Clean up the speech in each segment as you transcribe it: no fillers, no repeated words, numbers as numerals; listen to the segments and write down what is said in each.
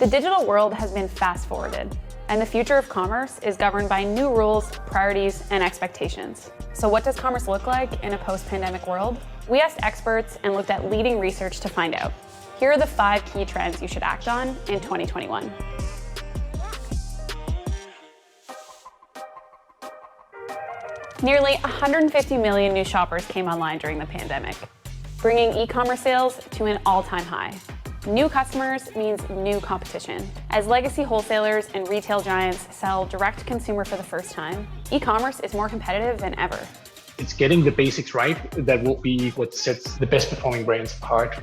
The digital world has been fast-forwarded, and the future of commerce is governed by new rules, priorities, and expectations. So what does commerce look like in a post-pandemic world? We asked experts and looked at leading research to find out. Here are the 5 key trends you should act on in 2021. Nearly 150 million new shoppers came online during the pandemic, bringing e-commerce sales to an all-time high. New customers means new competition. As legacy wholesalers and retail giants sell direct to consumer for the first time, e-commerce is more competitive than ever. It's getting the basics right that will be what sets the best performing brands apart.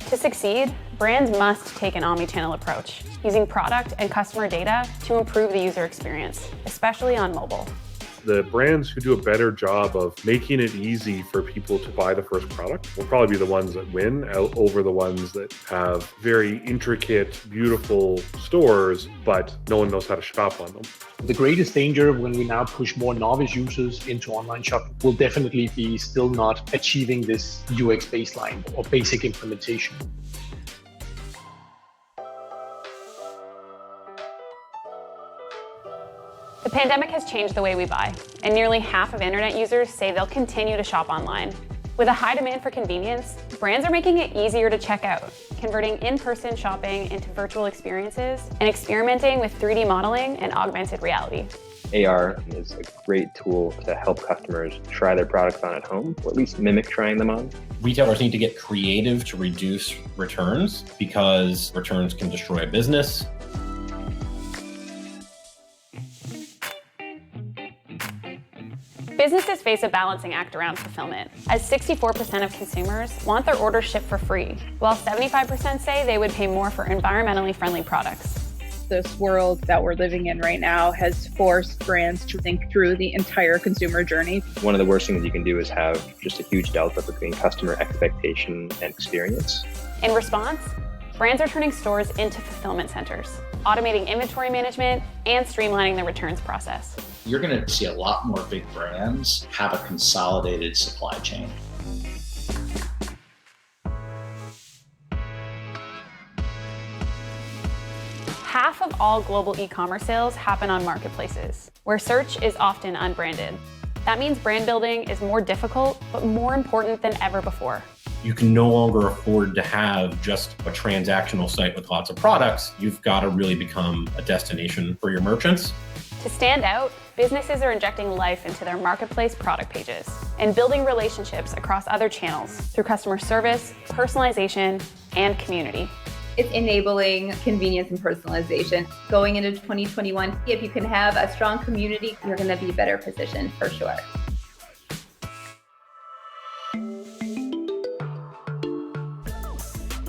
To succeed, brands must take an omni-channel approach, using product and customer data to improve the user experience, especially on mobile. The brands who do a better job of making it easy for people to buy the first product will probably be the ones that win over the ones that have very intricate, beautiful stores, but no one knows how to shop on them. The greatest danger when we now push more novice users into online shopping will definitely be still not achieving this UX baseline or basic implementation. The pandemic has changed the way we buy, and nearly half of internet users say they'll continue to shop online. With a high demand for convenience, brands are making it easier to check out, converting in-person shopping into virtual experiences, and experimenting with 3D modeling and augmented reality. AR is a great tool to help customers try their products on at home, or at least mimic trying them on. Retailers need to get creative to reduce returns because returns can destroy a business. Businesses face a balancing act around fulfillment, as 64% of consumers want their orders shipped for free, while 75% say they would pay more for environmentally friendly products. This world that we're living in right now has forced brands to think through the entire consumer journey. One of the worst things you can do is have just a huge delta between customer expectation and experience. In response, brands are turning stores into fulfillment centers, automating inventory management and streamlining the returns process. You're going to see a lot more big brands have a consolidated supply chain. Half of all global e-commerce sales happen on marketplaces, where search is often unbranded. That means brand building is more difficult, but more important than ever before. You can no longer afford to have just a transactional site with lots of products. You've got to really become a destination for your merchants. To stand out, businesses are injecting life into their marketplace product pages and building relationships across other channels through customer service, personalization, and community. It's enabling convenience and personalization. Going into 2021, if you can have a strong community, you're going to be better positioned for sure.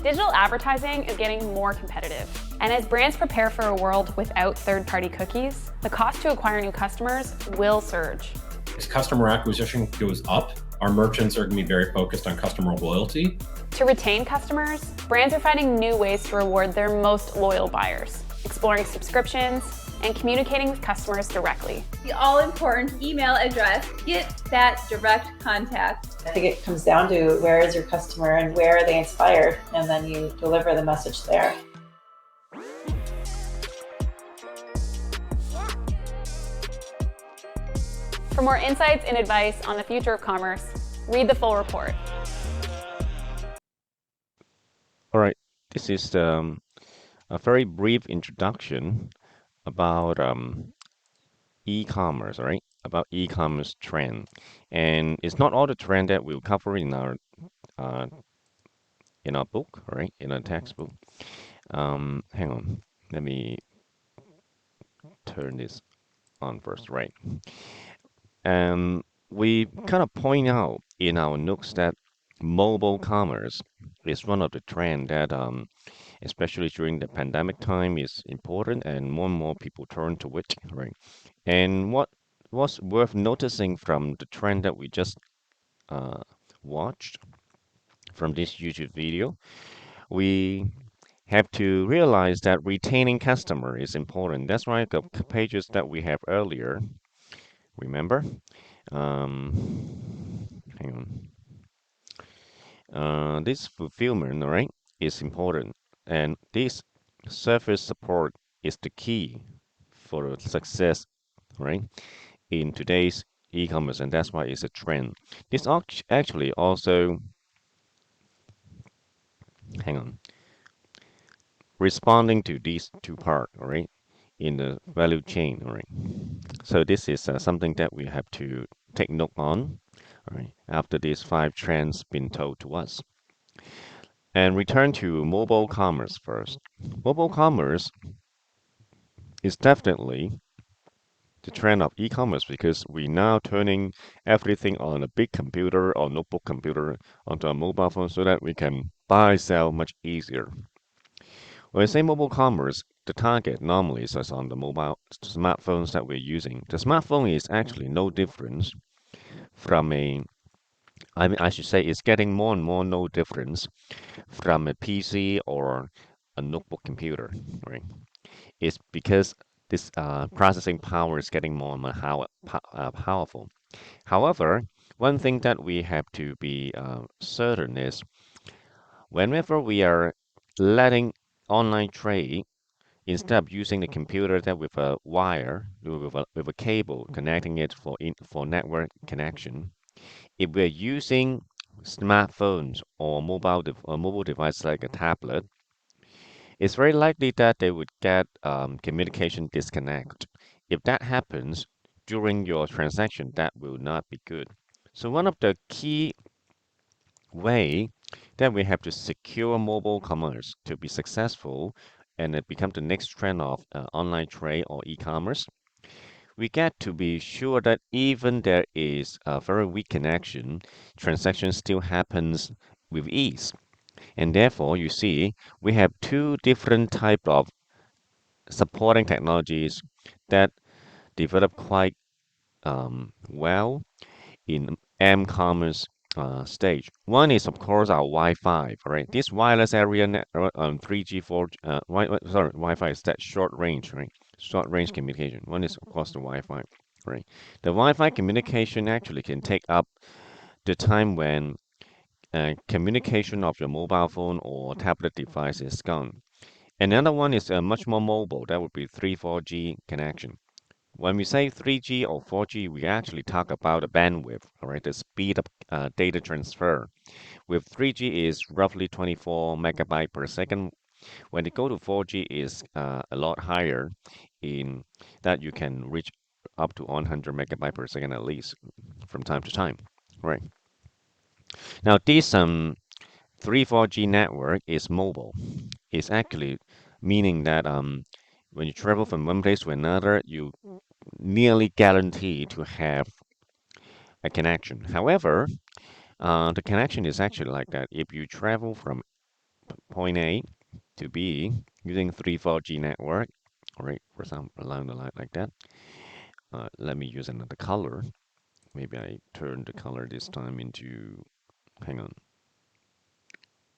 Digital advertising is getting more competitive. And as brands prepare for a world without third-party cookies, the cost to acquire new customers will surge. As customer acquisition goes up, our merchants are going to be very focused on customer loyalty. To retain customers, brands are finding new ways to reward their most loyal buyers, exploring subscriptions, and communicating with customers directly. The all-important email address, get that direct contact. I think it comes down to where is your customer and where are they inspired, and then you deliver the message there. For more insights and advice on the future of commerce, read the full report. All right, this is a very brief introduction about e-commerce, right? About e-commerce trend, and it's not all the trend that we'll cover in our book, right? In our textbook. Hang on, let me turn this on first, right? And we kind of point out in our notes that mobile commerce is one of the trends that, especially during the pandemic time, is important, and more people turn to it, right? And what was worth noticing from the trend that we just watched from this YouTube video, we have to realize that retaining customer is important. That's why the pages that we have earlier, remember? Hang on. This fulfillment, right, is important. And this service support is the key for success, right? In today's e-commerce, and that's why it's a trend. This actually also, hang on, responding to these two parts, all right, in the value chain, all right. So this is something that we have to take note on, all right, after these 5 trends been told to us. And return to mobile commerce first. Mobile commerce is definitely the trend of e-commerce because we're now turning everything on a big computer or notebook computer onto a mobile phone so that we can buy, sell much easier. When I say mobile commerce, the target normally is on the mobile smartphones that we're using. The smartphone is actually no difference from I should say it's getting more and more no difference from a PC or a notebook computer, right? It's because this processing power is getting more and more powerful. However, one thing that we have to be certain is whenever we are letting online trade, instead of using the computer that with a wire, with a cable connecting it for network connection, if we're using smartphones or mobile device like a tablet, it's very likely that they would get communication disconnect. If that happens during your transaction, that will not be good. So one of the key way that we have to secure mobile commerce to be successful and it become the next trend of online trade or e-commerce, we get to be sure that even there is a very weak connection, transaction still happens with ease. And therefore, you see, we have 2 different type of supporting technologies that develop quite well in m-commerce stage. One is, of course, our Wi-Fi, right? This wireless area network 3G, 4G, Wi-Fi is that short range, right? Short range communication. One is, of course, the Wi-Fi, right? The Wi-Fi communication actually can take up the time when communication of your mobile phone or tablet device is gone. Another one is much more mobile. That would be 3, 4G connection. When we say 3G or 4G, we actually talk about the bandwidth, all right, the speed of data transfer. With 3G is roughly 24 megabyte per second. When you go to 4G is a lot higher in that you can reach up to 100 megabyte per second at least from time to time, right? Now this 3, 4G network is mobile. It's actually meaning that when you travel from one place to another, you nearly guaranteed to have a connection. However, the connection is actually like that. If you travel from point A to B using 3, 4G network, all right, for example, along the line like that. Let me use another color. Maybe I turn the color this time into, hang on.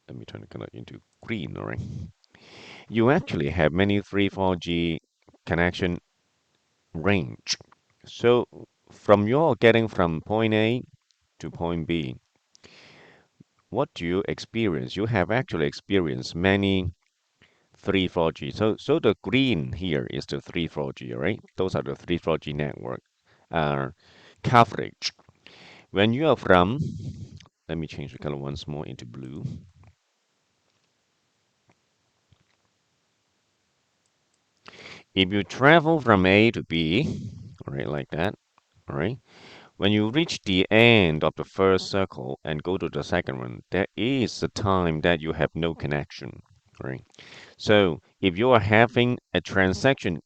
Let me turn the color into green, all right. You actually have many 3, 4G connection range. So from your getting from point A to point B, what do you experience? You have actually experienced many 3, 4G. So the green here is the 3, 4G, right? Those are the 3, 4G network coverage. When you are from, let me change the color once more into blue. If you travel from A to B, all right, like that, all right, when you reach the end of the first circle and go to the second one, there is a time that you have no connection, right? So if you are having a transaction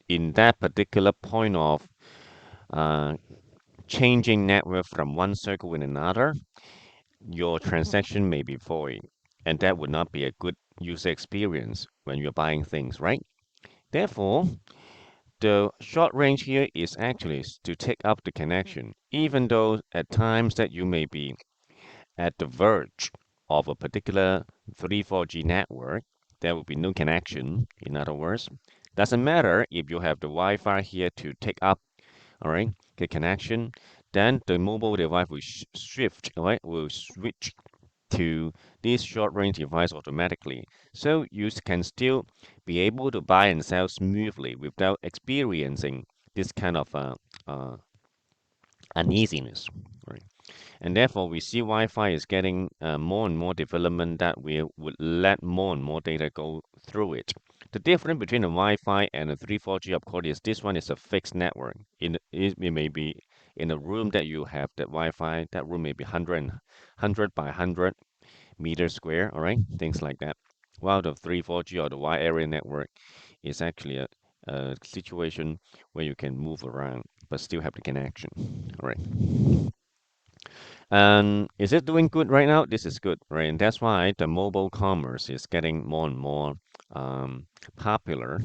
in that particular point of changing network from one circle in another, your transaction may be void, and that would not be a good user experience when you're buying things, right? Therefore, the short range here is actually to take up the connection, even though at times that you may be at the verge of a particular 3, 4G network, there will be no connection. In other words, doesn't matter if you have the Wi-Fi here to take up, all right, the connection, then the mobile device will shift, all right, will switch to this short-range device automatically, so you can still be able to buy and sell smoothly without experiencing this kind of uneasiness. Right? And therefore, we see Wi-Fi is getting more and more development that we would let more and more data go through it. The difference between a Wi-Fi and a 3, 4G, of course, is this one is a fixed network. It may be in a room that you have that Wi-Fi, that room may be 100 by 100 meters square, all right, things like that. While the 3, 4G or the wide area network is actually a situation where you can move around but still have the connection, all right. And is it doing good right now? This is good, right? And that's why the mobile commerce is getting more and more um, popular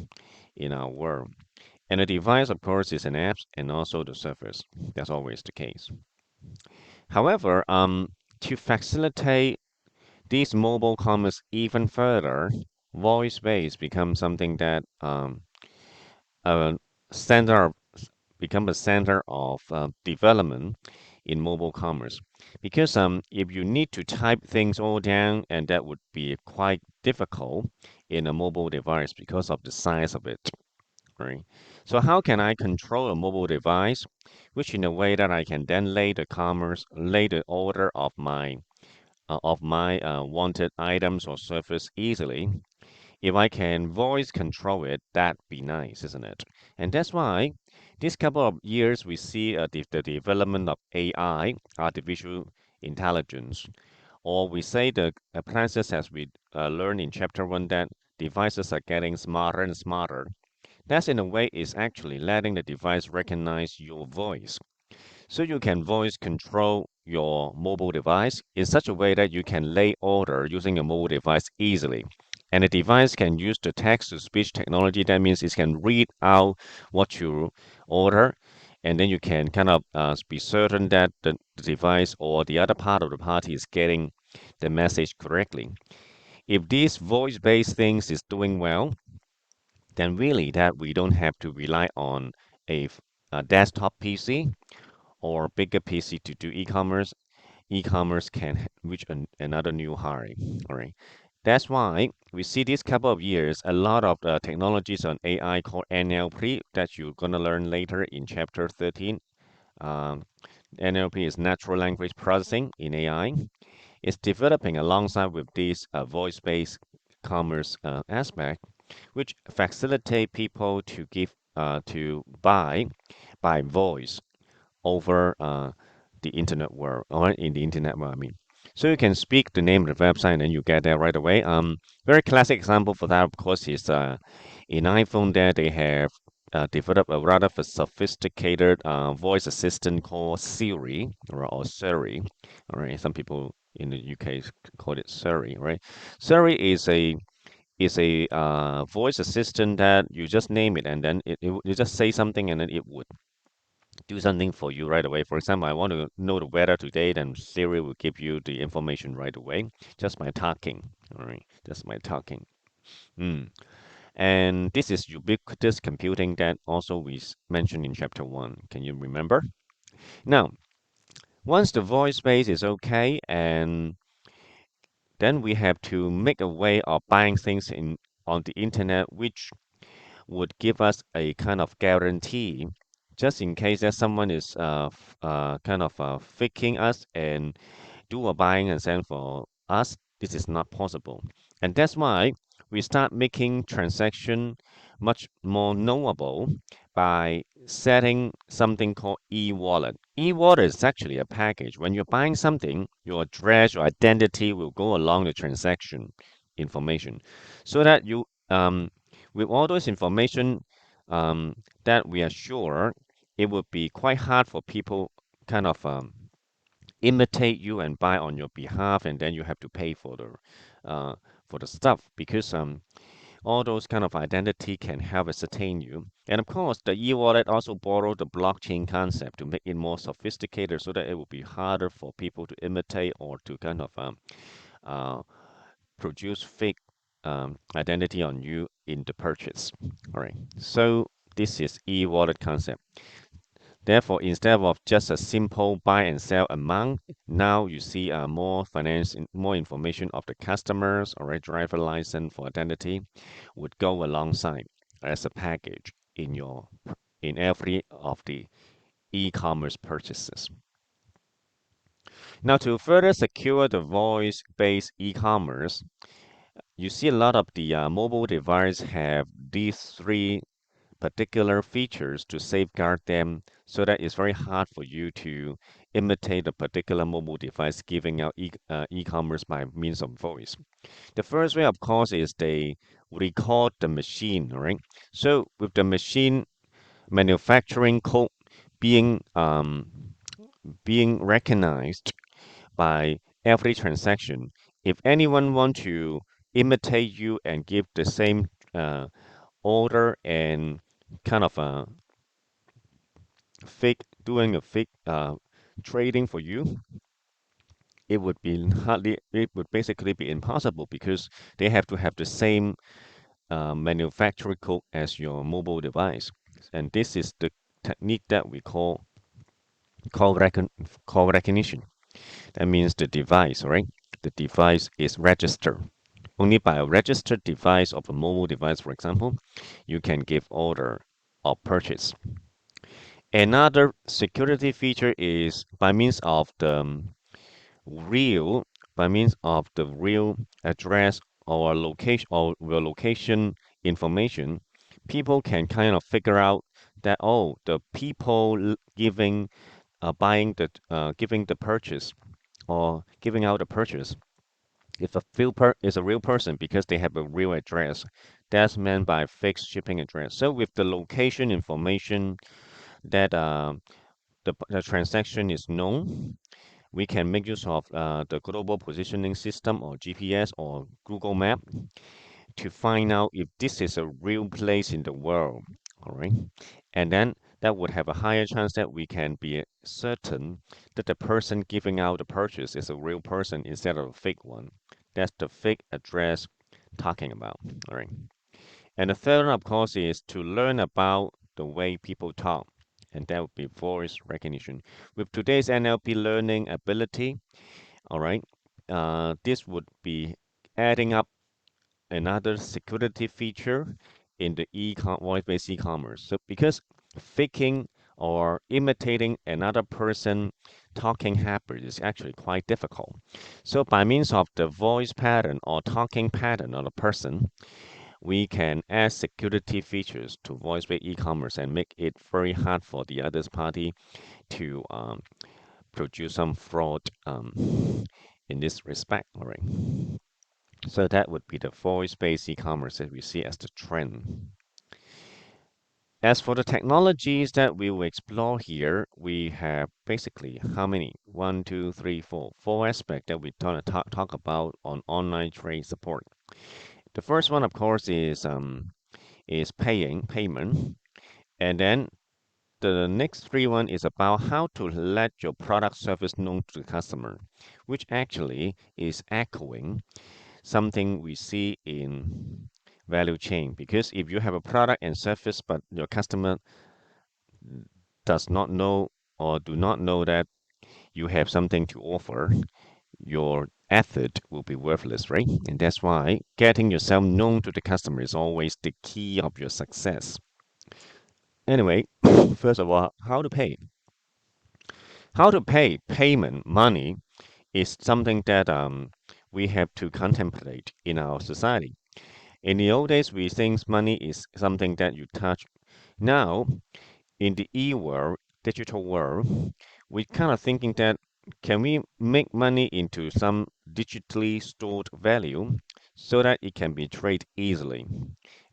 in our world. And the device, of course, is an app and also the service. That's always the case. However, to facilitate this mobile commerce even further, voice-based becomes something that a center become a center of development in mobile commerce. Because if you need to type things all down, and that would be quite difficult in a mobile device because of the size of it, right? So how can I control a mobile device, which in a way that I can then lay the order of my wanted items or service easily. If I can voice control it, that'd be nice, isn't it? And that's why this couple of years we see the development of AI, artificial intelligence, or we say the appliances as we learned in chapter 1 that devices are getting smarter and smarter. That's in a way is actually letting the device recognize your voice. So you can voice control your mobile device in such a way that you can lay order using a mobile device easily. And the device can use the text to speech technology. That means it can read out what you order, and then you can kind of be certain that the device or the other part of the party is getting the message correctly. If these voice-based things is doing well, then really that we don't have to rely on a desktop PC or bigger PC to do e-commerce. E-commerce can reach another new high. All right. That's why we see this couple of years a lot of technologies on AI called NLP that you're gonna learn later in chapter 13. Um, NLP is natural language processing in AI. It's developing alongside with this voice-based commerce aspect, which facilitate people to give to buy by voice over the internet world or in the internet world, I mean. So you can speak the name of the website and then you get there right away. Very classic example for that, of course, is in iPhone there they have developed a rather sophisticated voice assistant called Siri or Siri. All right, some people in the UK call it Siri, right? Siri is a voice assistant that you just name it and then you just say something and then it would do something for you right away. For example, I want to know the weather today, then Siri will give you the information right away just by talking. All right, just by talking. Mm. And this is ubiquitous computing that also we mentioned in chapter 1. Can you remember? Now, once the voice space is okay, and then we have to make a way of buying things in on the internet, which would give us a kind of guarantee just in case that someone is kind of faking us and do a buying and sell for us. This is not possible. And that's why we start making transaction much more knowable by setting something called e-wallet. E-wallet is actually a package. When you're buying something, your address, your identity will go along the transaction information so that you with all those information that we are sure it would be quite hard for people kind of imitate you and buy on your behalf, and then you have to pay for the stuff because all those kind of identity can help ascertain you. And of course, the e-wallet also borrowed the blockchain concept to make it more sophisticated, so that it will be harder for people to imitate or to kind of uh, produce fake identity on you in the purchase. All right. So this is e-wallet concept. Therefore, instead of just a simple buy and sell amount, now you see more finance, more information of the customers or a driver license for identity would go alongside as a package in every of the e-commerce purchases. Now, to further secure the voice-based e-commerce, you see a lot of the mobile devices have these three particular features to safeguard them so that it's very hard for you to imitate a particular mobile device giving out e-commerce by means of voice. The first way, of course, is they record the machine, right? So with the machine manufacturing code being recognized by every transaction, if anyone want to imitate you and give the same order and kind of doing a fake trading for you, it would basically be impossible because they have to have the same manufacturer code as your mobile device. And this is the technique that we call, call recognition. That means the device, right? The device is registered. Only by a registered device of a mobile device, for example, you can give order or purchase. Another security feature is real by means of the real address or location or your location information, people can kind of figure out that the people giving the purchase or giving out the purchase is a real person because they have a real address. That's meant by fixed shipping address. So with the location information that the transaction is known, we can make use of the global positioning system or GPS or Google Map to find out if this is a real place in the world. All right. And then that would have a higher chance that we can be certain that the person giving out the purchase is a real person instead of a fake one. That's the fake address talking about. All right. And the third one, of course, is to learn about the way people talk, and that would be voice recognition. With today's NLP learning ability, all right, this would be adding up another security feature in the voice-based e-commerce. So because faking or imitating another person talking habit is actually quite difficult. So by means of the voice pattern or talking pattern of a person, we can add security features to voice-based e-commerce and make it very hard for the other party to produce some fraud in this respect. All right. So that would be the voice-based e-commerce that we see as the trend. As for the technologies that we will explore here, we have basically how many? One, two, three, four aspects that we're going to talk about on online trade support. The first one, of course, is payment, and then the next three one is about how to let your product service known to the customer, which actually is echoing something we see in value chain. Because if you have a product and service, but your customer does not know or do not know that you have something to offer, your effort will be worthless, right? And that's why getting yourself known to the customer is always the key of your success. Anyway, first of all, how to pay. How to pay payment money is something that we have to contemplate in our society. In the old days, we think money is something that you touch. Now, in the e-world, digital world, we're kind of thinking that can we make money into some digitally stored value so that it can be traded easily?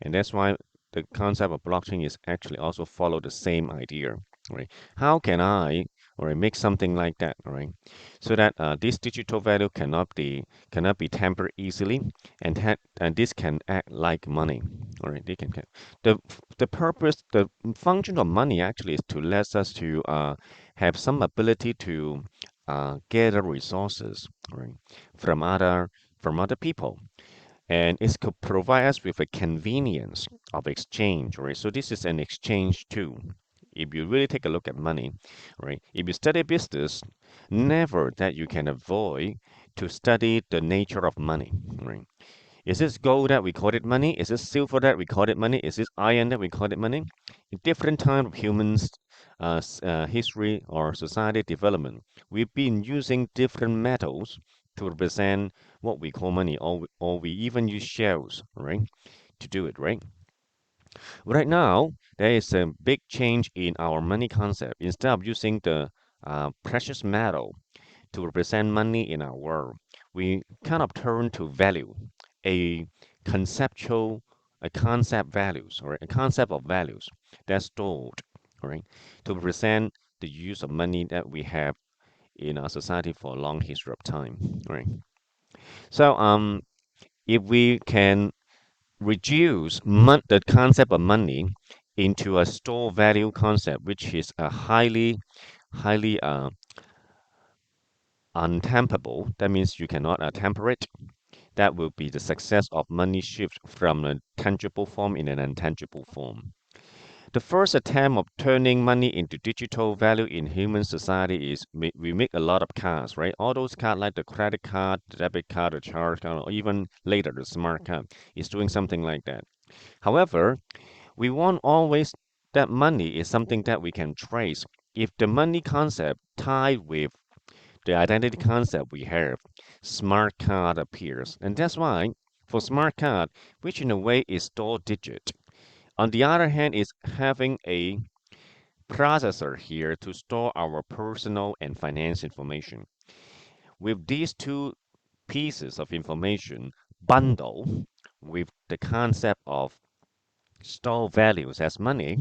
And that's why the concept of blockchain is actually also follow the same idea, right? How can I make something like that, right? So that this digital value cannot be tampered easily, and this can act like money, all right? The purpose, the function of money actually is to let us to have some ability to gather resources, right, from other people, and it could provide us with a convenience of exchange, right? So this is an exchange too. If you really take a look at money, right? If you study business, never that you can avoid to study the nature of money, right? Is this gold that we call it money? Is this silver that we call it money? Is this iron that we call it money? In different time of humans' history or society development, we've been using different metals to represent what we call money, or we even use shells, right, to do it, right? Right now, there is a big change in our money concept. Instead of using the precious metal to represent money in our world, we kind of turn to value, a conceptual, a concept values, or a concept of values that's stored, right, to represent the use of money that we have in our society for a long history of time, right? So, if we can reduce the concept of money into a store value concept, which is a highly untamperable. That means you cannot temper it. That will be the success of money shift from a tangible form in an intangible form. The first attempt of turning money into digital value in human society is we make a lot of cards, right? All those cards like the credit card, the debit card, the charge card, or even later the smart card is doing something like that. However, we want always that money is something that we can trace. If the money concept tied with the identity concept we have, smart card appears. And that's why for smart card, which in a way is store digit, on the other hand is having a processor here to store our personal and finance information. With these two pieces of information bundled with the concept of store values as money,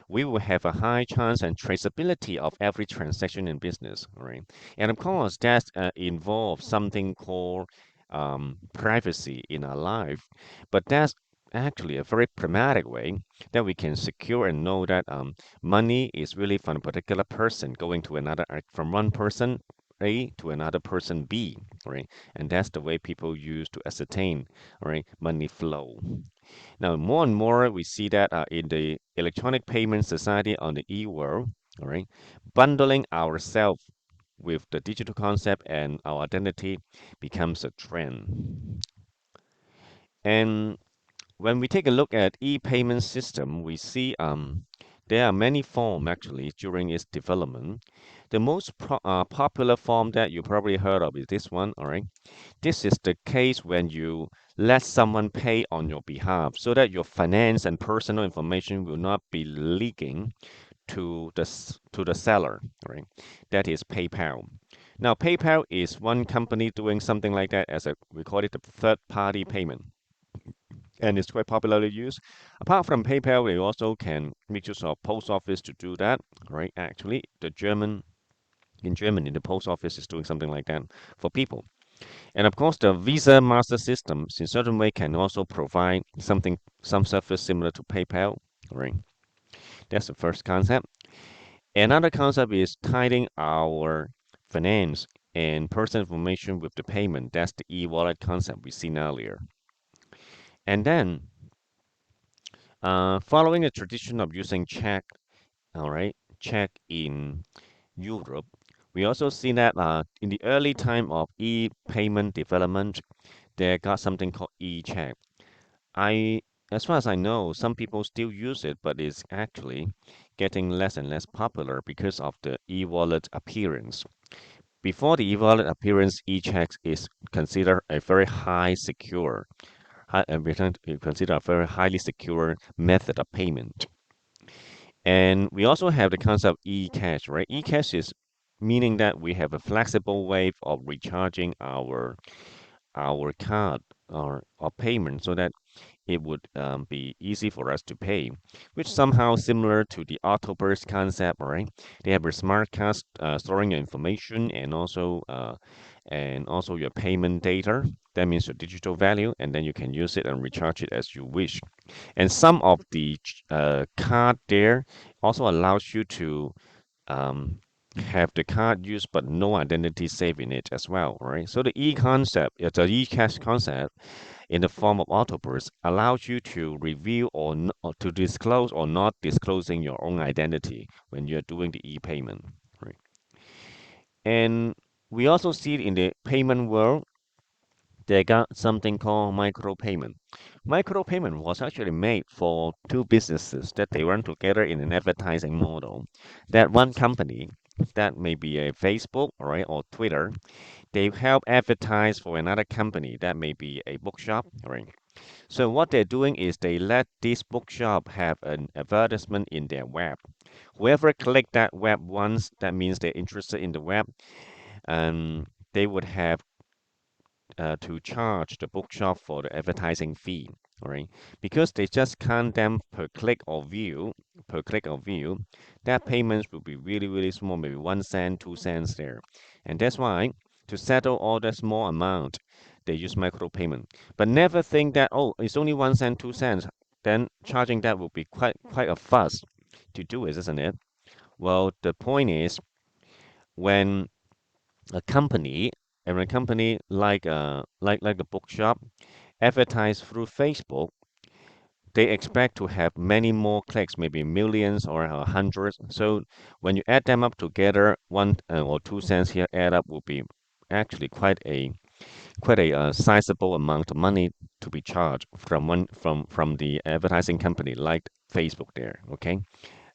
we will have a high chance and traceability of every transaction in business, right? And of course, that involves something called privacy in our life, but that's actually a very pragmatic way that we can secure and know that money is really from a particular person going to another, from one person A to another person B, right? And that's the way people use to ascertain, right, money flow. Now, more and more, we see that in the electronic payment society on the e-world, all right, bundling ourselves with the digital concept and our identity becomes a trend. And when we take a look at e-payment system, we see there are many forms actually during its development. The most popular form that you probably heard of is this one, all right? This is the case when you let someone pay on your behalf so that your finance and personal information will not be leaking to the seller, right? That is PayPal. Now, PayPal is one company doing something like that as we call it the third-party payment, and it's quite popularly used. Apart from PayPal, we also can make use of post office to do that, right? Actually, in Germany, the post office is doing something like that for people. And of course, the Visa Master systems in certain way can also provide some service similar to PayPal, right? That's the first concept. Another concept is tying our finance and personal information with the payment. That's the e-wallet concept we seen earlier. And then, following a tradition of using check, all right, check in Europe, we also see that in the early time of e-payment development, they got something called ch8. I, as far as I know, some people still use it, but it's actually getting less and less popular because of the e-wallet appearance. Before the e-wallet appearance, e-checks is considered a very considered a very highly secure method of payment. And we also have the concept of e-cash, right? E-cash is meaning that we have a flexible way of recharging our card or payment so that it would be easy for us to pay, which somehow similar to the Autoburst concept, right? They have a smart card storing your information and also your payment data. That means your digital value, and then you can use it and recharge it as you wish. And some of the card there also allows you to um, have the card used but no identity saved in it as well, right? So the e concept, the e-cash concept in the form of autoburst allows you to reveal or to disclose or not disclosing your own identity when you're doing the e-payment, right? And we also see it in the payment world. They got something called micropayment. Micropayment was actually made for two businesses that they run together in an advertising model. That one company, that may be a Facebook, right, or Twitter, they help advertise for another company that may be a bookshop, right? So what they're doing is they let this bookshop have an advertisement in their web. Whoever click that web once, that means they're interested in the web, and they would have to charge the bookshop for the advertising fee, all right? Because they just count them per click or view, that payments will be really, really small, maybe 1 cent, 2 cents there. And that's why to settle all that small amount, they use micropayment. But never think that, oh, it's only 1 cent, 2 cents, then charging that will be quite a fuss to do it, isn't it? Well, the point is when a company and a company like the bookshop advertise through Facebook, they expect to have many more clicks, maybe millions or hundreds. So when you add them up together, 1 or 2 cents here add up will be actually quite a sizable amount of money to be charged from the advertising company like Facebook there. Okay,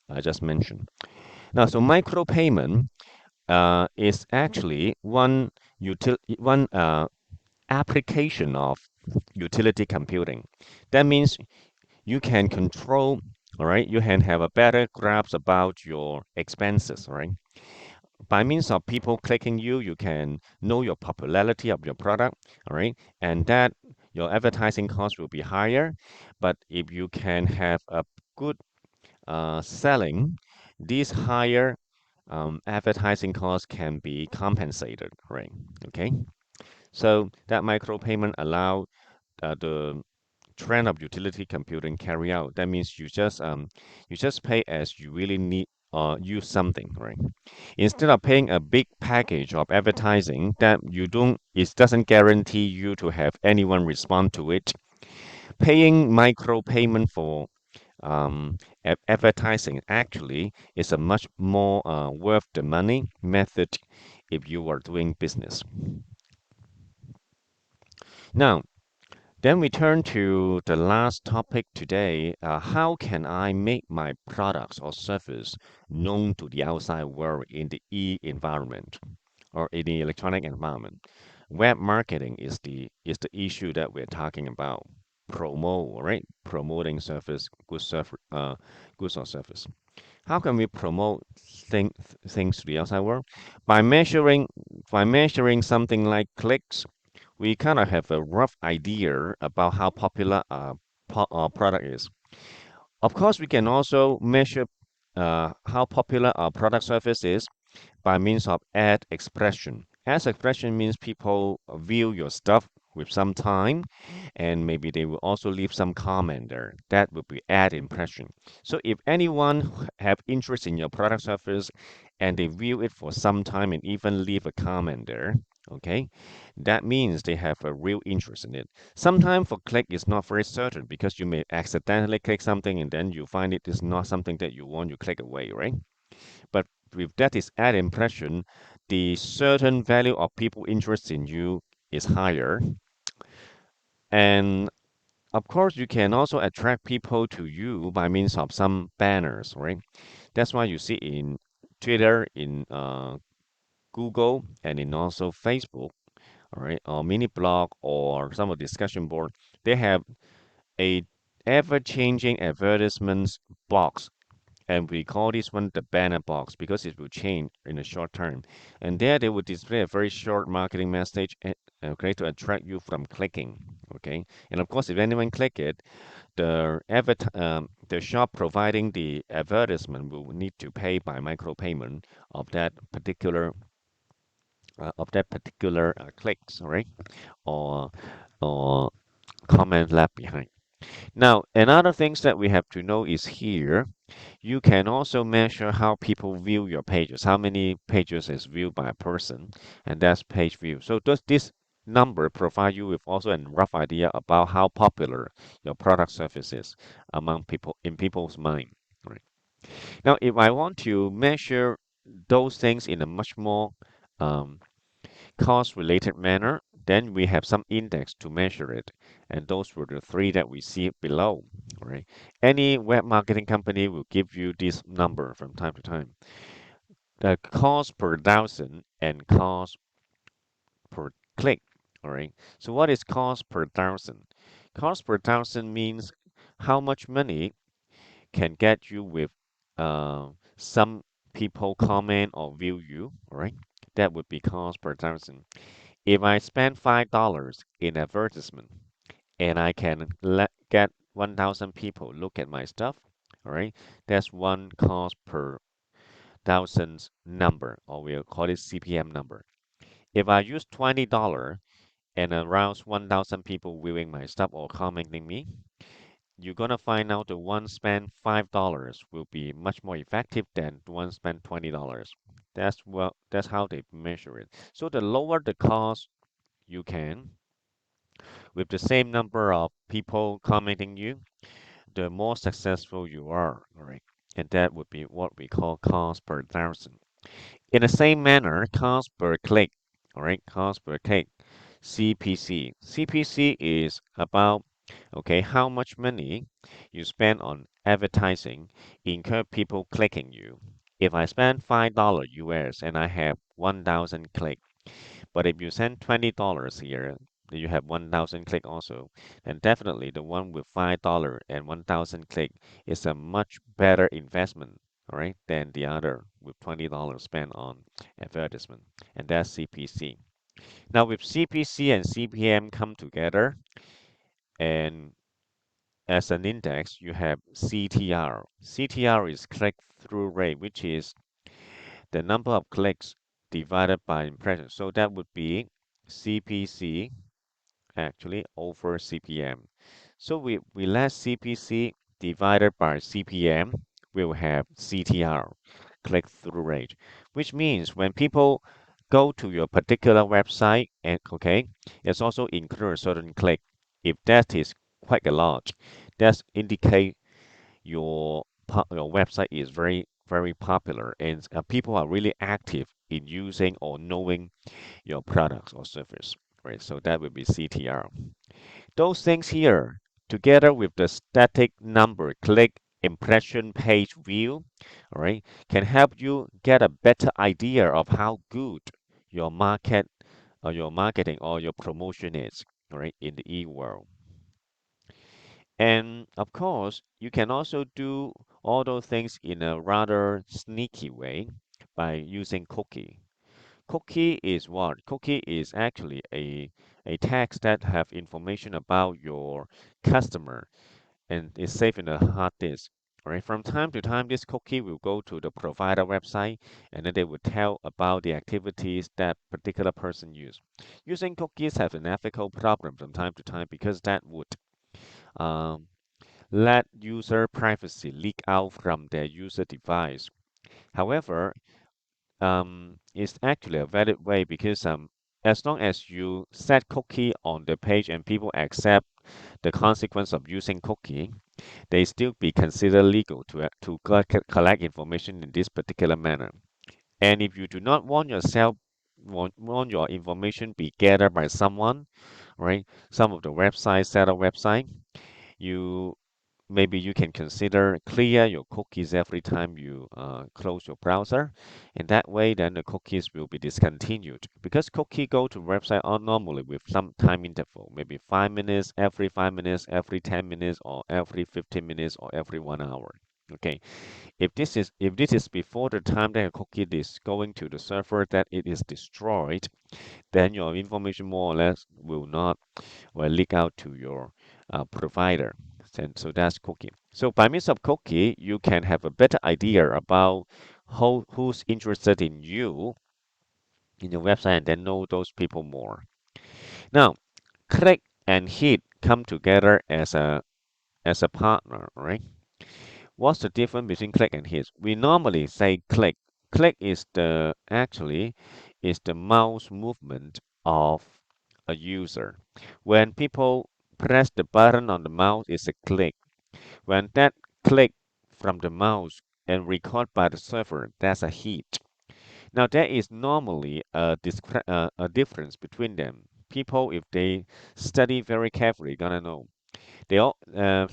I just mentioned. Now, so micropayment is actually one application of utility computing. That means you can control, all right, you can have a better grasp about your expenses, all right? By means of people clicking you, you can know your popularity of your product, all right? And that your advertising cost will be higher. But if you can have a good selling, these higher advertising costs can be compensated, right? Okay, so that micropayment allow the trend of utility computing carry out. That means you just pay as you really need use something, right? Instead of paying a big package of advertising that it doesn't guarantee you to have anyone respond to it. Paying micropayment for advertising actually is a much more worth the money method if you are doing business. Now, then we turn to the last topic today. How can I make my products or service known to the outside world in the e-environment or in the electronic environment? Web marketing is the issue that we're talking about. Promote, right? Promoting goods or service. How can we promote thing, things to the outside world? By measuring something like clicks, we kind of have a rough idea about how popular our product is. Of course, we can also measure how popular our product service is by means of ad expression. Ad expression means people view your stuff with some time, and maybe they will also leave some comment there. That would be ad impression. So if anyone have interest in your product service and they view it for some time and even leave a comment there, okay, that means they have a real interest in it. Sometimes for click is not very certain because you may accidentally click something and then you find it is not something that you want, you click away, right? But with that is ad impression, the certain value of people interest in you is higher. And of course, you can also attract people to you by means of some banners, right? That's why you see in Twitter, in Google, and in also Facebook, all right, or mini blog or some of the discussion board, they have a ever-changing advertisements box, and we call this one the banner box because it will change in the short term. And there they will display a very short marketing message, okay, to attract you from clicking, okay. And of course, if anyone click it, the shop providing the advertisement will need to pay by micropayment of that particular clicks, all right, or comment left behind. Now, another things that we have to know is here, you can also measure how people view your pages, how many pages is viewed by a person, and that's page view. So does this number provide you with also a rough idea about how popular your product service is among people in people's mind, right? Now, if I want to measure those things in a much more um, cost-related manner, then we have some index to measure it, and those were the three that we see below. Right? Any web marketing company will give you this number from time to time. The cost per thousand and cost per click. All right. So what is cost per thousand? Cost per thousand means how much money can get you with some people comment or view you. All right. That would be cost per thousand. If I spend $5 in advertisement and I can get 1,000 people look at my stuff, all right, that's one cost per thousand number, or we'll call it CPM number. If I use $20 and around 1,000 people viewing my stuff or commenting me, you're gonna find out the one spend $5 will be much more effective than the one spend $20. That's how they measure it. So the lower the cost you can, with the same number of people commenting you, the more successful you are, all right? And that would be what we call cost per thousand. In the same manner, cost per click, all right? Cost per click, CPC. CPC is about, okay, how much money you spend on advertising incur people clicking you. If I spend $5 US and I have 1,000 clicks, but if you send $20 here, you have 1,000 click also, then definitely the one with $5 and 1,000 click is a much better investment, all right, than the other with $20 spent on advertisement, and that's CPC. Now with CPC and CPM come together, and as an index, you have CTR. CTR is click-through rate, which is the number of clicks divided by impressions. So that would be CPC actually over CPM. So we let CPC divided by CPM, we'll have CTR, click-through rate, which means when people go to your particular website and okay, it's also include a certain click. If that is quite a lot, that indicate your website is very popular and people are really active in using or knowing your products or service, right? So that would be CTR. Those things here, together with the static number, click, impression, page view, all right, can help you get a better idea of how good your market or your marketing or your promotion is, all right, in the e-world. And of course, you can also do all those things in a rather sneaky way by using cookie. Cookie is what? Cookie is actually a text that have information about your customer and is saved in a hard disk. Right? From time to time, this cookie will go to the provider website and then they will tell about the activities that particular person use. Using cookies have an ethical problem from time to time because that would um, let user privacy leak out from their user device. However, it's actually a valid way because as long as you set cookie on the page and people accept the consequence of using cookie, they still be considered legal to collect information in this particular manner. And if you do not want your information be gathered by someone, right? Some of the websites, seller website, you maybe you can consider clear your cookies every time you close your browser. And that way, then the cookies will be discontinued because cookie go to website on normally with some time interval, maybe 5 minutes, every 5 minutes, every 10 minutes, or every 15 minutes, or every 1 hour. Okay, if this is before the time that a cookie is going to the server that it is destroyed, then your information more or less will not leak out to your provider. And so that's cookie. So by means of cookie, you can have a better idea about who's interested in you in your website and then know those people more. Now, click and hit come together as a partner, right? What's the difference between click and hit? We normally say click. Click is the mouse movement of a user. When people press the button on the mouse, it's a click. When that click from the mouse and record by the server, that's a hit. Now there is normally a difference between them. People, if they study very carefully, gonna know.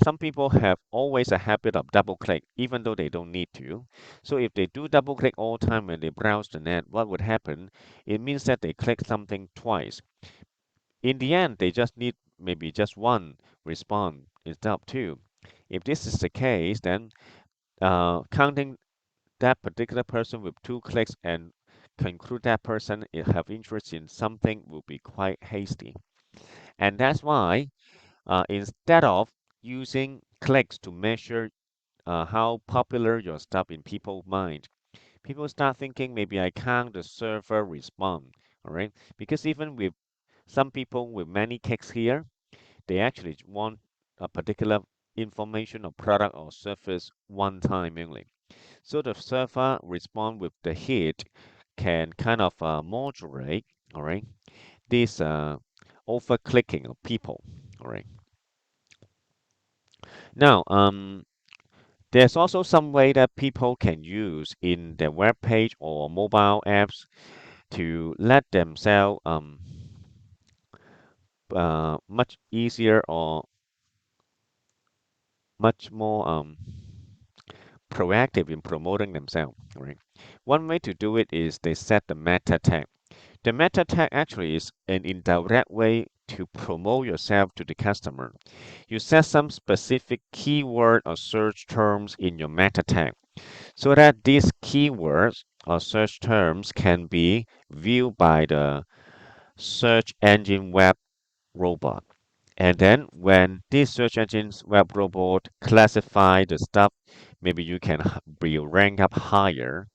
Some people have always a habit of double click, even though they don't need to. So if they do double click all the time when they browse the net, what would happen? It means that they click something twice. In the end, they just need maybe just one response instead of two. If this is the case, then counting that particular person with two clicks and conclude that person have interest in something will be quite hasty. And that's why instead of using clicks to measure how popular your stuff in people's mind, people start thinking maybe I count the server respond, all right? Because even with some people with many clicks here, they actually want a particular information or product or service one time only. So the server respond with the hit can kind of moderate, all right, this over clicking of people, all right. Now, there's also some way that people can use in their web page or mobile apps to let themselves much easier or much more proactive in promoting themselves. Right? One way to do it is they set the meta tag. The meta tag actually is an indirect way to promote yourself to the customer. You set some specific keyword or search terms in your meta tag so that these keywords or search terms can be viewed by the search engine web robot. And then when this search engine's web robot classify the stuff, maybe you can be rank up higher.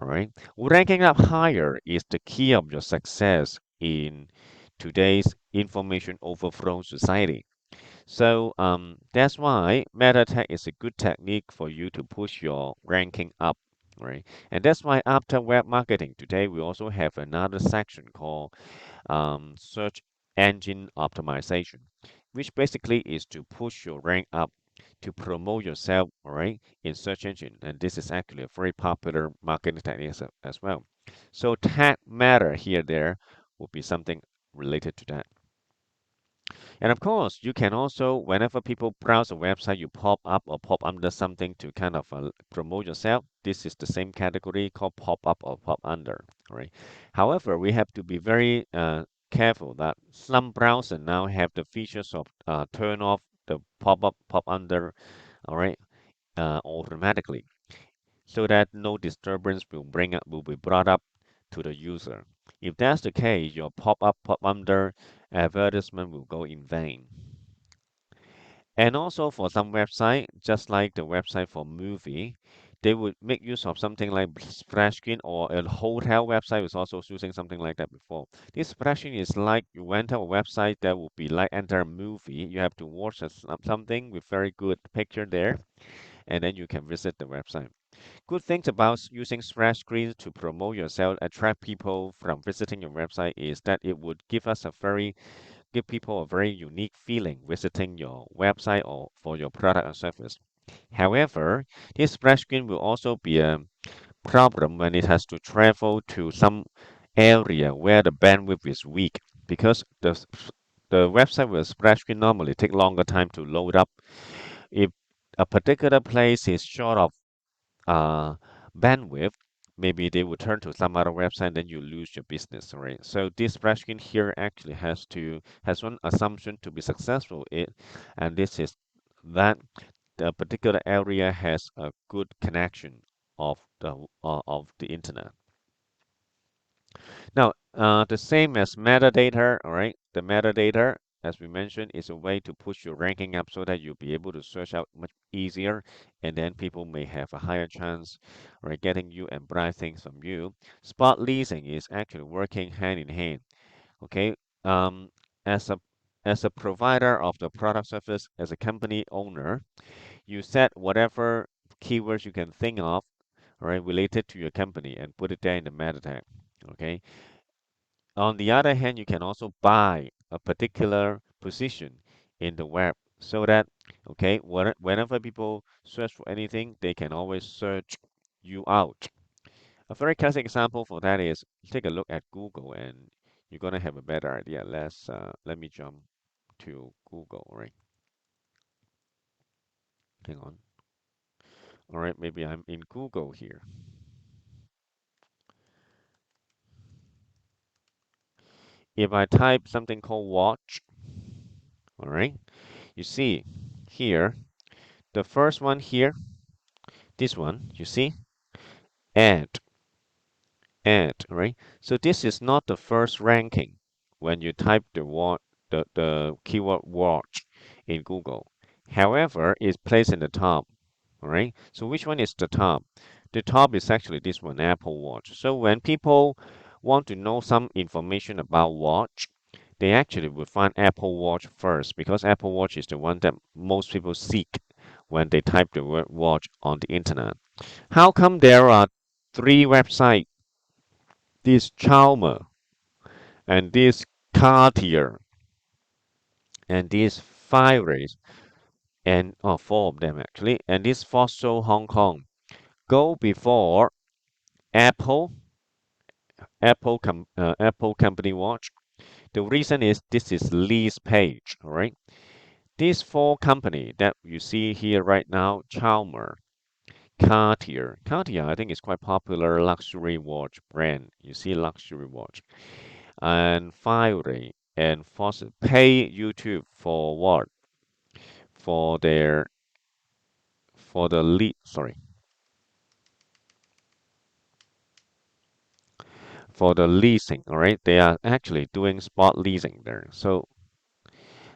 All right. Ranking up higher is the key of your success in today's information overflow society. So that's why meta tag is a good technique for you to push your ranking up, right? And that's why after web marketing today, we also have another section called search engine optimization, which basically is to push your rank up to promote yourself, all right, in search engine. And this is actually a very popular marketing technique as well. So tag matter here, there will be something related to that. And of course, you can also, whenever people browse a website, you pop up or pop under something to kind of promote yourself. This is the same category called pop up or pop under, right? However, we have to be very careful that some browsers now have the features of turn off the pop up, pop under, all right, automatically, so that no disturbance will be brought up to the user. If that's the case, your pop up, pop under advertisement will go in vain. And also for some website, just like the website for movie, they would make use of something like splash screen, or a hotel website was also using something like that before. This splash screen is like you enter a website that would be like enter a movie. You have to watch something with very good picture there, and then you can visit the website. Good things about using splash screens to promote yourself, attract people from visiting your website is that it would give people a very unique feeling visiting your website or for your product or service. However, this splash screen will also be a problem when it has to travel to some area where the bandwidth is weak, because the website with splash screen normally take longer time to load up. If a particular place is short of uh, bandwidth, maybe they will turn to some other website, then you lose your business, right? So this splash screen here actually has one assumption to be successful, and this is that the particular area has a good connection of the internet. Now, the same as metadata, all right? The metadata, as we mentioned, is a way to push your ranking up so that you'll be able to search out much easier, and then people may have a higher chance, right, getting you and buy things from you. Spot leasing is actually working hand in hand. Okay, as a as a provider of the product service, as a company owner, you set whatever keywords you can think of, all right, related to your company and put it there in the meta tag. Okay. On the other hand, you can also buy a particular position in the web so that, okay, whenever people search for anything, they can always search you out. A very classic example for that is take a look at Google and you're gonna have a better idea. Let me jump to Google, all right? Hang on. All right, maybe I'm in Google here. If I type something called watch, all right, you see here, the first one here, this one, you see, add, right? So this is not the first ranking when you type the keyword watch in Google. However, it's placed in the top, all right? So which one is the top? The top is actually this one, Apple Watch. So when people want to know some information about watch, they actually will find Apple Watch first because Apple Watch is the one that most people seek when they type the word watch on the internet. How come there are three websites, this Chalmer and this Cartier and this Fires and four of them actually, and this Fossil Hong Kong go before Apple, Apple Company Watch. The reason is this is least page, all right? These four company that you see here right now, Chalmer, Cartier I think is quite popular luxury watch brand. You see luxury watch. And Fiery and Fossil pay YouTube for what? For their for the lead sorry for the leasing, all right? They are actually doing spot leasing there. So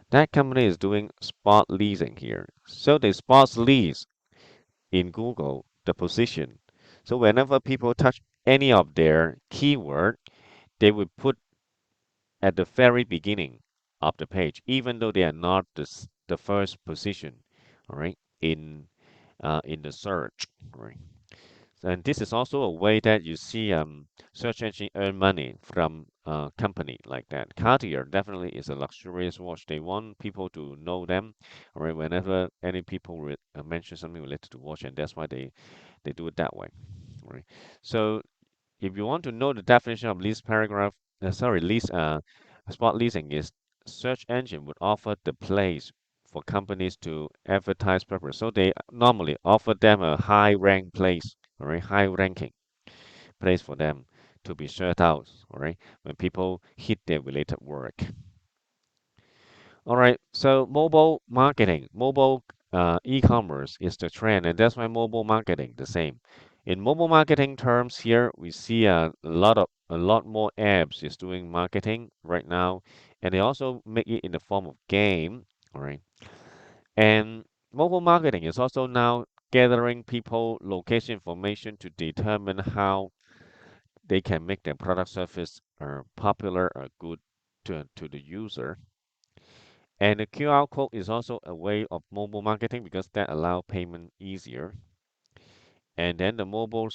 that company is doing spot leasing here. So they spot lease in Google the position. So whenever people touch any of their keyword, they will put at the very beginning of the page, even though they are not the first position, all right, in the search, all right. And this is also a way that you see search engine earn money from company like that. Cartier definitely is a luxurious watch. They want people to know them, all right, whenever any people mention something related to watch, and that's why they do it that way, all right. So if you want to know the definition of lease paragraph, lease spot leasing is search engine would offer the place for companies to advertise purpose. So they normally offer them a high rank place, all right, high ranking place for them to be searched out, all right, when people hit their related work. All right, so mobile marketing, mobile e-commerce is the trend, and that's why mobile marketing the same. In mobile marketing terms, here we see a lot more apps is doing marketing right now, and they also make it in the form of game. All right, and mobile marketing is also now gathering people location information to determine how they can make their product service popular or good to the user. And the QR code is also a way of mobile marketing because that allow payment easier. And then the mobile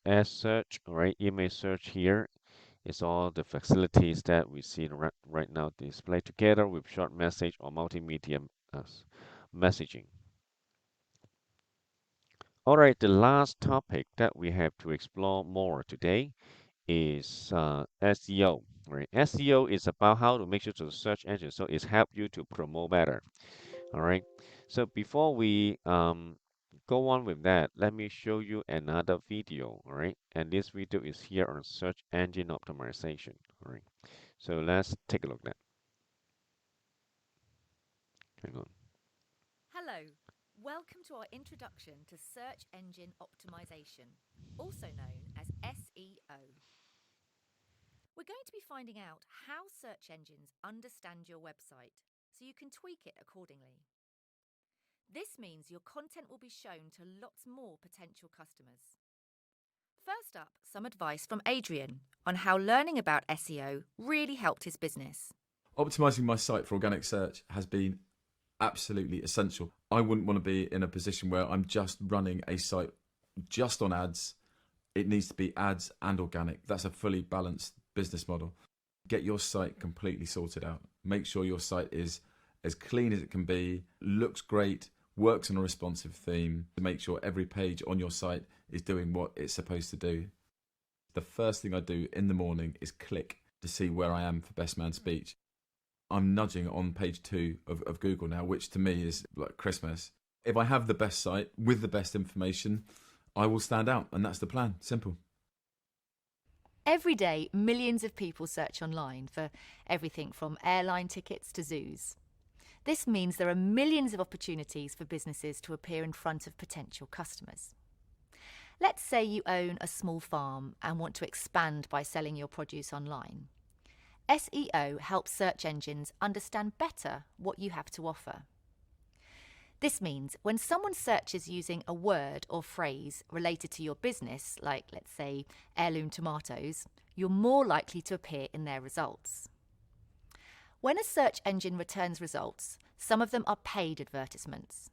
as search, right? Image search here is all the facilities that we see right now displayed together with short message or multimedia messaging. All right, the last topic that we have to explore more today is SEO. Right? SEO is about how to make sure to the search engine, so it's help you to promote better. All right. So before we go on with that, let me show you another video. All right. And this video is here on search engine optimization. All right. So let's take a look at that. Hang on. Hello. Welcome to our introduction to search engine optimization, also known as SEO. We're going to be finding out how search engines understand your website so you can tweak it accordingly. This means your content will be shown to lots more potential customers. First up, some advice from Adrian on how learning about SEO really helped his business. Optimizing my site for organic search has been absolutely essential. I wouldn't want to be in a position where I'm just running a site just on ads. It needs to be ads and organic. That's a fully balanced business model. Get your site completely sorted out. Make sure your site is as clean as it can be, looks great, works on a responsive theme, to make sure every page on your site is doing what it's supposed to do. The first thing I do in the morning is click to see where I am for Best Man Speech. I'm nudging on page 2 of Google now, which to me is like Christmas. If I have the best site with the best information, I will stand out, and that's the plan. Simple. Every day, millions of people search online for everything from airline tickets to zoos. This means there are millions of opportunities for businesses to appear in front of potential customers. Let's say you own a small farm and want to expand by selling your produce online. SEO helps search engines understand better what you have to offer. This means when someone searches using a word or phrase related to your business, like let's say heirloom tomatoes, you're more likely to appear in their results. When a search engine returns results, some of them are paid advertisements.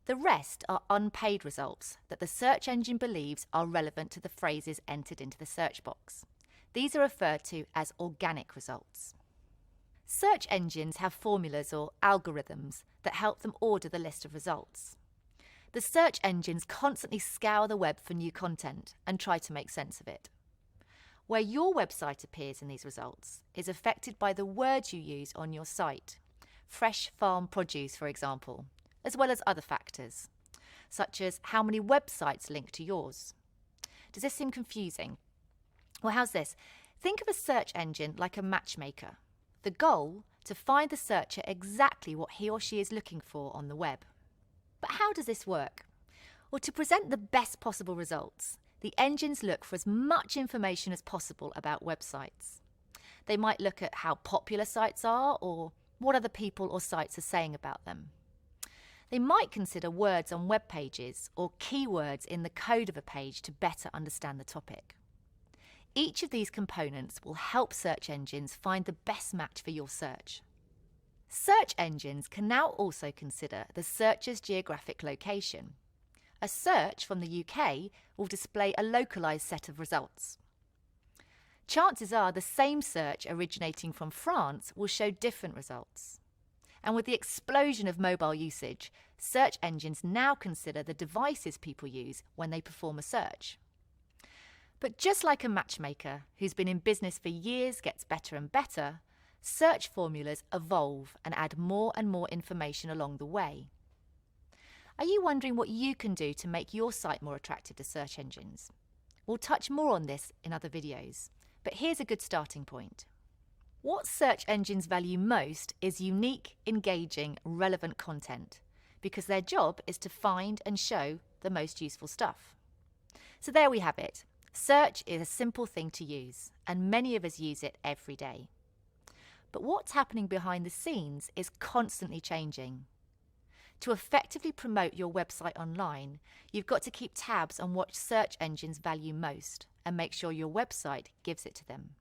The rest are unpaid results that the search engine believes are relevant to the phrases entered into the search box. These are referred to as organic results. Search engines have formulas or algorithms that help them order the list of results. The search engines constantly scour the web for new content and try to make sense of it. Where your website appears in these results is affected by the words you use on your site. Fresh farm produce, for example, as well as other factors, such as how many websites link to yours. Does this seem confusing? Well, how's this? Think of a search engine like a matchmaker. The goal, to find the searcher exactly what he or she is looking for on the web. But how does this work? Well, to present the best possible results, the engines look for as much information as possible about websites. They might look at how popular sites are or what other people or sites are saying about them. They might consider words on web pages or keywords in the code of a page to better understand the topic. Each of these components will help search engines find the best match for your search. Search engines can now also consider the searcher's geographic location. A search from the UK will display a localised set of results. Chances are the same search originating from France will show different results. And with the explosion of mobile usage, search engines now consider the devices people use when they perform a search. But just like a matchmaker who's been in business for years gets better and better, search formulas evolve and add more and more information along the way. Are you wondering what you can do to make your site more attractive to search engines? We'll touch more on this in other videos, but here's a good starting point. What search engines value most is unique, engaging, relevant content, because their job is to find and show the most useful stuff. So there we have it. Search is a simple thing to use, and many of us use it every day. But what's happening behind the scenes is constantly changing. To effectively promote your website online, you've got to keep tabs on what search engines value most and make sure your website gives it to them.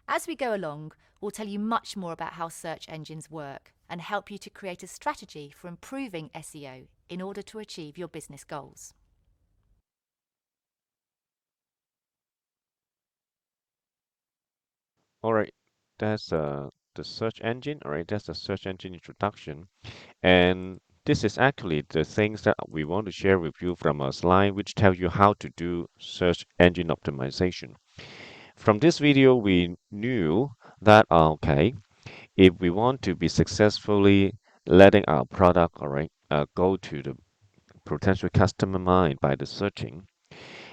As we go along, we'll tell you much more about how search engines work and help you to create a strategy for improving SEO in order to achieve your business goals. All right, that's the search engine. All right, that's the search engine introduction. And this is actually the things that we want to share with you from a slide which tell you how to do search engine optimization. From this video, we knew that, okay, if we want to be successfully letting our product, all right, go to the potential customer mind by the searching,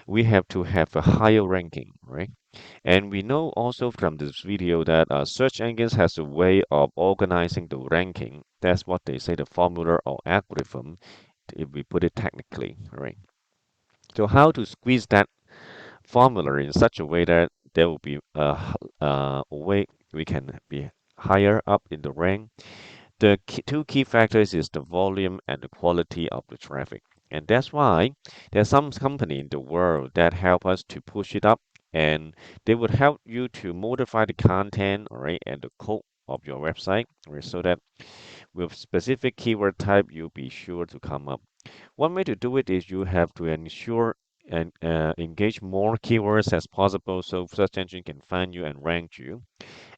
we have to have a higher ranking, right? And we know also from this video that search engines has a way of organizing the ranking. That's what they say, the formula or algorithm, if we put it technically, right? So how to squeeze that formula in such a way that there will be a way we can be higher up in the rank. The two key factors is the volume and the quality of the traffic. And that's why there's some company in the world that help us to push it up, and they would help you to modify the content, all right, and the code of your website, right, so that with specific keyword type, you'll be sure to come up. One way to do it is you have to ensure and engage more keywords as possible so search engine can find you and rank you.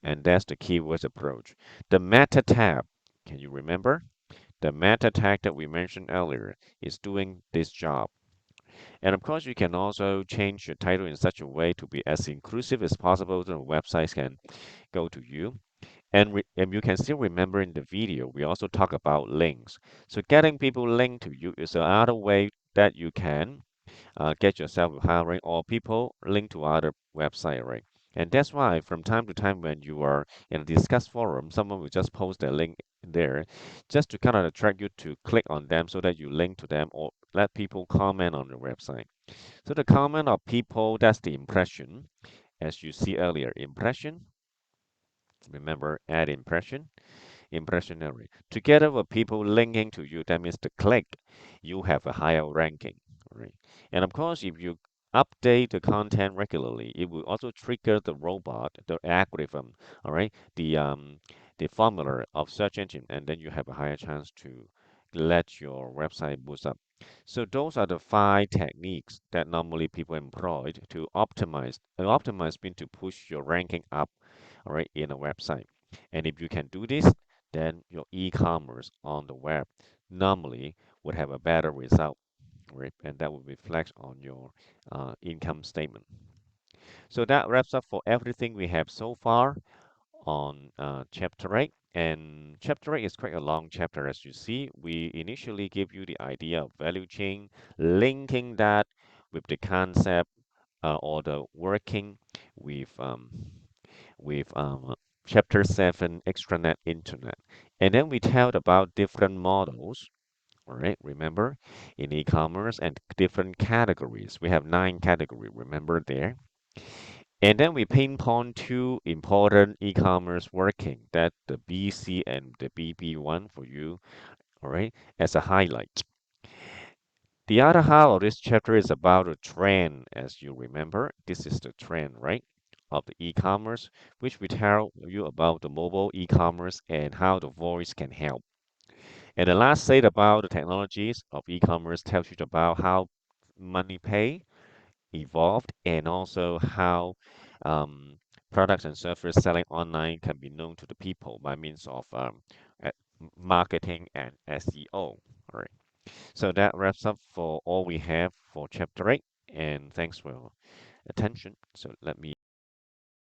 And that's the keywords approach. The meta tab, can you remember? The meta tag that we mentioned earlier is doing this job. And of course, you can also change your title in such a way to be as inclusive as possible so the websites can go to you. And you can still remember in the video, we also talk about links. So getting people linked to you is another way that you can get yourself hiring or people link to other website, right? And that's why from time to time when you are in a discuss forum, someone will just post a link there just to kind of attract you to click on them so that you link to them or let people comment on the website. So the comment of people, that's the impression. As you see earlier, impression, remember add impression, impressionary. Together with people linking to you, that means the click, you have a higher ranking, right? And of course, if you update the content regularly, it will also trigger the robot, the algorithm, all right, the formula of search engine, and then you have a higher chance to let your website boost up. So those are the 5 techniques that normally people employ to optimize. And optimize means to push your ranking up, all right, in a website. And if you can do this, then your e-commerce on the web normally would have a better result, right? And that will reflect on your income statement. So that wraps up for everything we have so far on chapter 8. And chapter 8 is quite a long chapter, as you see. We initially give you the idea of value chain, linking that with the concept or the working with with chapter 7 extranet internet, and then we tell about different models, all right, remember, in e-commerce and different categories. We have 9 categories, remember there. And then we pinpoint 2 important e-commerce working, that the BC and the BB one for you, all right, as a highlight. The other half of this chapter is about a trend, as you remember. This is the trend, right, of the e-commerce, which we tell you about the mobile e-commerce and how the voice can help. And the last slide about the technologies of e-commerce tells you about how MoneyPay evolved and also how um, products and services selling online can be known to the people by means of uh, marketing and SEO. All right. So that wraps up for all we have for chapter 8. And thanks for your attention. So let me